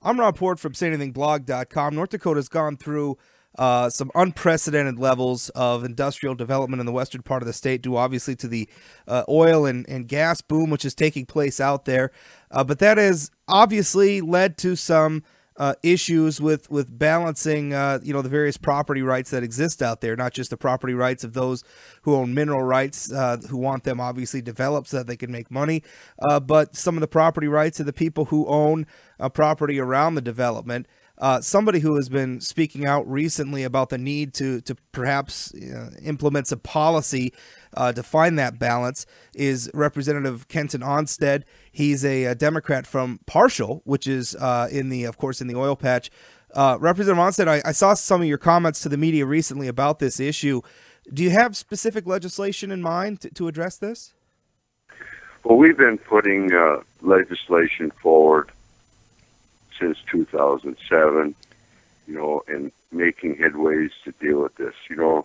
I'm Rob Port from SayAnythingBlog.com. North Dakota's gone through some unprecedented levels of industrial development in the western part of the state, due obviously to the oil and gas boom which is taking place out there. But that has obviously led to some issues with balancing, the various property rights that exist out there, not just the property rights of those who own mineral rights, who want them obviously developed so that they can make money, but some of the property rights of the people who own property around the development. Somebody who has been speaking out recently about the need to perhaps implement some policy to find that balance is Representative Kenton Onstad. He's a Democrat from Parshall, which is of course, in the oil patch. Representative Onstad, I saw some of your comments to the media recently about this issue. Do you have specific legislation in mind to address this? Well, we've been putting legislation forward since 2007, and making headways to deal with this. You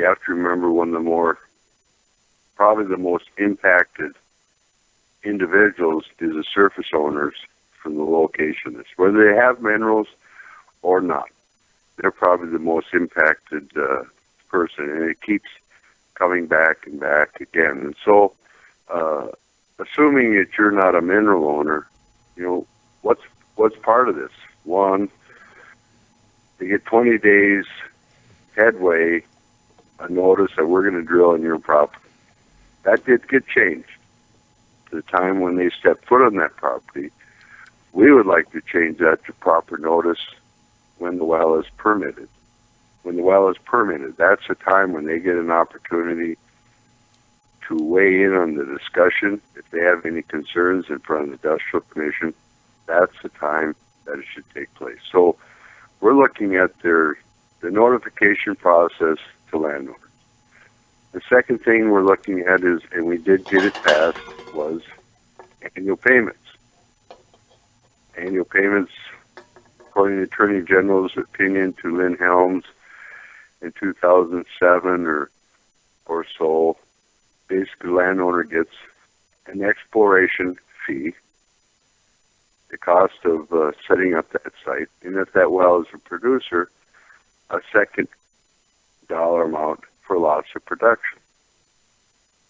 have to remember one of probably the most impacted individuals is the surface owners from the location. It's whether they have minerals or not. They're probably the most impacted person, and it keeps coming back and back again. And so, assuming that you're not a mineral owner, what's part of this? One, they get 20 days headway, a notice that we're going to drill on your property. That did get changed. The time when they step foot on that property, we would like to change that to proper notice when the well is permitted. When the well is permitted, that's the time when they get an opportunity to weigh in on the discussion. If they have any concerns in front of the Industrial Commission, that's the time that it should take place. So we're looking at the notification process to landowners. The second thing we're looking at is, and we did get it passed, was annual payments. Annual payments, according to the Attorney General's opinion to Lynn Helms in 2007 or so, basically the landowner gets an exploration fee, the cost of setting up that site, and if that well is a producer, a second dollar amount for lots of production.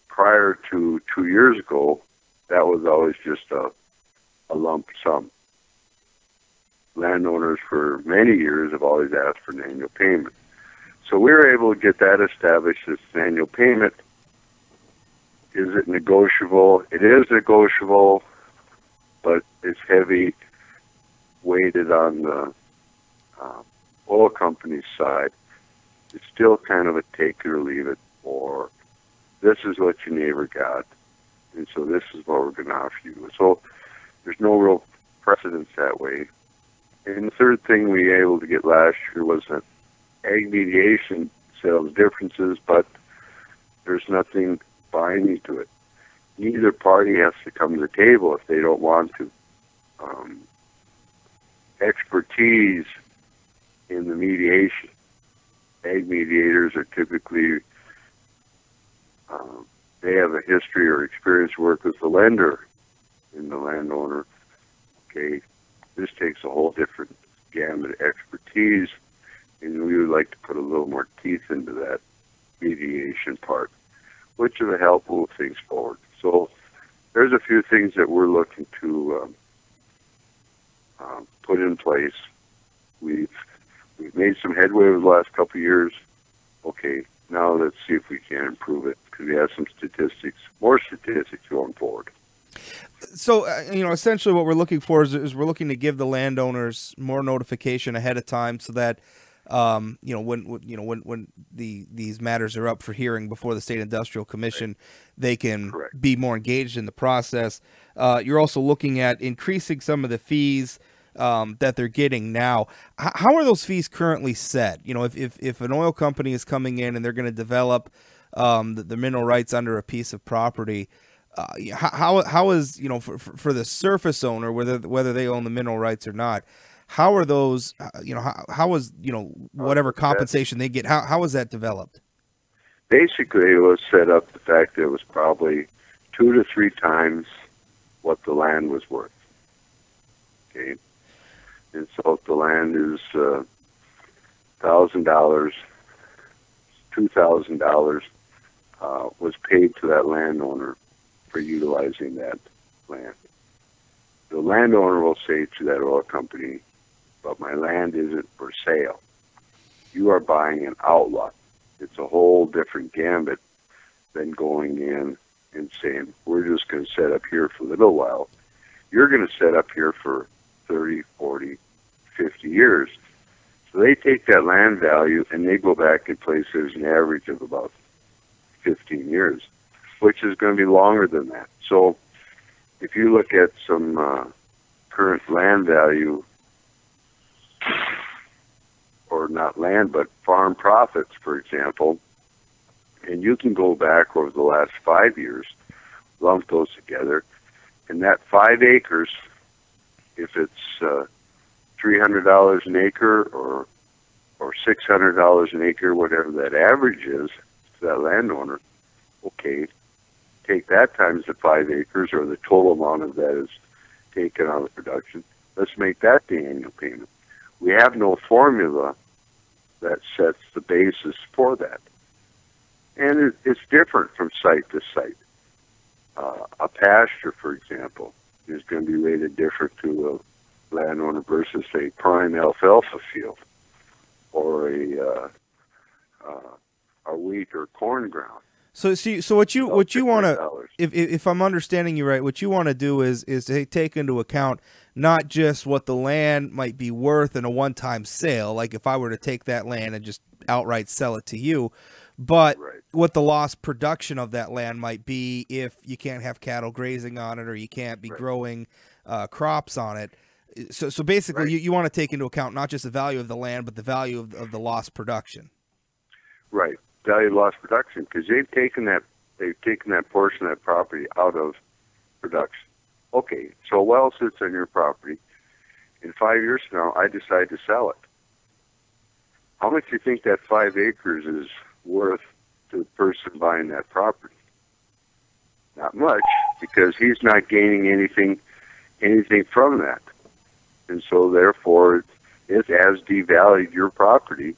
Prior to 2 years ago, that was always just a lump sum. Landowners for many years have always asked for an annual payment. So we were able to get that established as an annual payment. Is it negotiable? It is negotiable, but it's heavy weighted on the oil company's side. It's still kind of a take it or leave it, or this is what your neighbor got, and so this is what we're going to offer you. So there's no real precedence that way. And the third thing we were able to get last year was that ag mediation settles differences, but there's nothing binding to it. Neither party has to come to the table if they don't want to. Expertise in the mediation. Ag mediators are typically, they have a history or experience work with the lender and the landowner. Okay, this takes a whole different gamut of expertise, and we would like to put a little more teeth into that mediation part, which will help move things forward. So there's a few things that we're looking to put in place. We've made some headway over the last couple of years. Okay, now let's see if we can improve it, because we have some statistics, more statistics going forward. So, essentially what we're looking for is we're looking to give the landowners more notification ahead of time so that, when these matters are up for hearing before the State Industrial Commission, they can be more engaged in the process. You're also looking at increasing some of the fees that they're getting now. How are those fees currently set? If an oil company is coming in and they're going to develop the mineral rights under a piece of property, how is for the surface owner, whether they own the mineral rights or not, how are those how is whatever compensation they get, how is that developed? Basically, it was set up the fact that it was probably 2 to 3 times what the land was worth. Okay, And so if the land is $1,000, $2,000 was paid to that landowner for utilizing that land. The landowner will say to that oil company, but my land isn't for sale. You are buying an outlet. It's a whole different gambit than going in and saying, we're just going to set up here for a little while. You're going to set up here for 30, 40, 50 years. So they take that land value and they go back and place there's an average of about 15 years, which is going to be longer than that. So if you look at some current land value, or not land, but farm profits, for example, and you can go back over the last 5 years, lump those together, and that 5 acres, if it's $300 an acre or $600 an acre, whatever that average is to that landowner, okay, take that times the 5 acres, or the total amount of that is taken out of production. Let's make that the annual payment. We have no formula that sets the basis for that. And it's different from site to site. A pasture, for example, is going to be rated different to a landowner versus a prime alfalfa field, or a wheat or corn ground. So what you want to, if I'm understanding you right, what you want to do is to take into account not just what the land might be worth in a one-time sale, like if I were to take that land and just outright sell it to you, but what the lost production of that land might be if you can't have cattle grazing on it, or you can't be growing crops on it. So basically, you want to take into account not just the value of the land, but the value of the lost production. Right, value of lost production, because they've taken that portion of that property out of production. Okay, so a well sits on your property. In 5 years from now, I decide to sell it. How much do you think that 5 acres is worth to the person buying that property? Not much, because he's not gaining anything from that. And so therefore, it has devalued your property,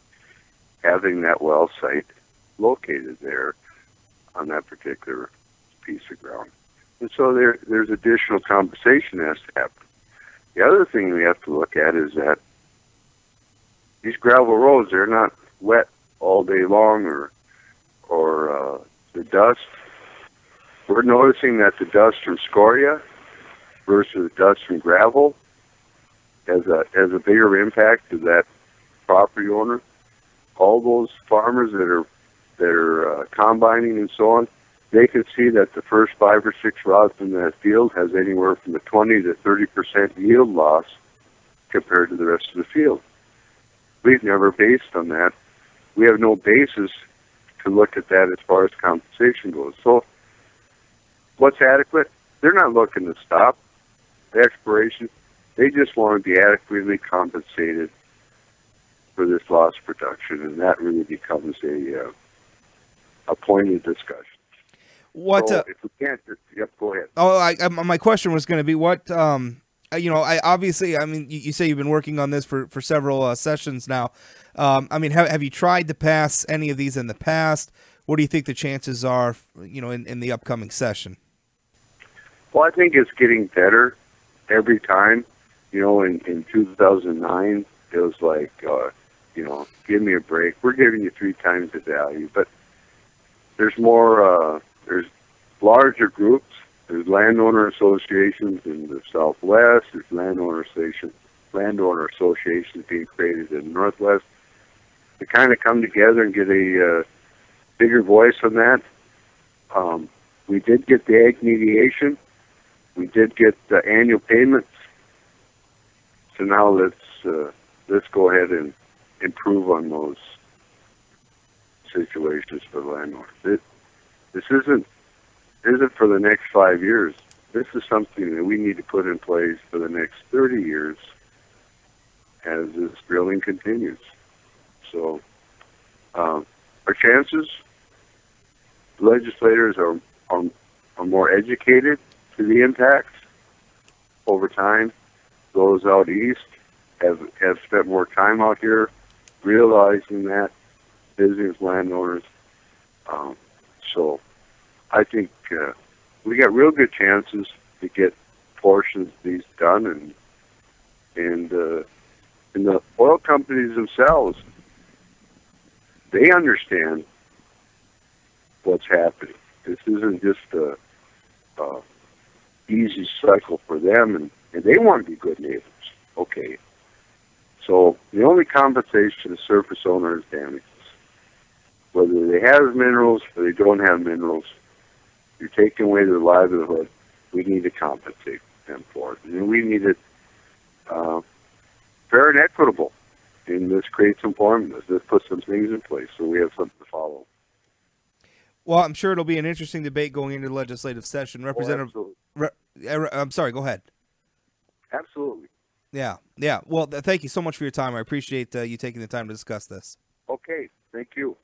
having that well site located there on that particular piece of ground. And so there's additional compensation that has to happen. The other thing we have to look at is that these gravel roads, they're not wet all day long, or the dust. We're noticing that the dust from scoria versus dust from gravel has a bigger impact to that property owner. All those farmers that are combining and so on, they can see that the first 5 or 6 rods in that field has anywhere from a 20 to 30% yield loss compared to the rest of the field. We've never based on that. We have no basis to look at that as far as compensation goes. So what's adequate? They're not looking to stop the exploration. They just want to be adequately compensated for this lost production, and that really becomes a pointed discussion. So if we can't, go ahead. Oh, my question was going to be what, I mean, you say you've been working on this for several sessions now. I mean, have you tried to pass any of these in the past? What do you think the chances are, in the upcoming session? Well, I think it's getting better every time. In 2009, it was like, give me a break. We're giving you 3 times the value. But there's more, there's larger groups. There's landowner associations in the Southwest. There's landowner associations being created in the Northwest. To kind of come together and get a bigger voice on that. We did get the ag mediation. We did get the annual payments. So now let's go ahead and improve on those situations for the landowner. This isn't for the next 5 years. This is something that we need to put in place for the next 30 years as this drilling continues. So our chances, legislators are more educated to the impacts over time. Those out east have spent more time out here, realizing that business landowners. So I think we got real good chances to get portions of these done, and the oil companies themselves, they understand what's happening. This isn't just a easy cycle for them, and they want to be good neighbors. Okay. So the only compensation the surface owner is damages. Whether they have minerals or they don't have minerals, you're taking away their livelihood. We need to compensate them for it. And we need it fair and equitable. And let's create some formulas. Let's put some things in place so we have something to follow. Well, I'm sure it'll be an interesting debate going into the legislative session. Representative, I'm sorry, go ahead. Absolutely. Yeah. Well, thank you so much for your time. I appreciate you taking the time to discuss this. Okay. Thank you.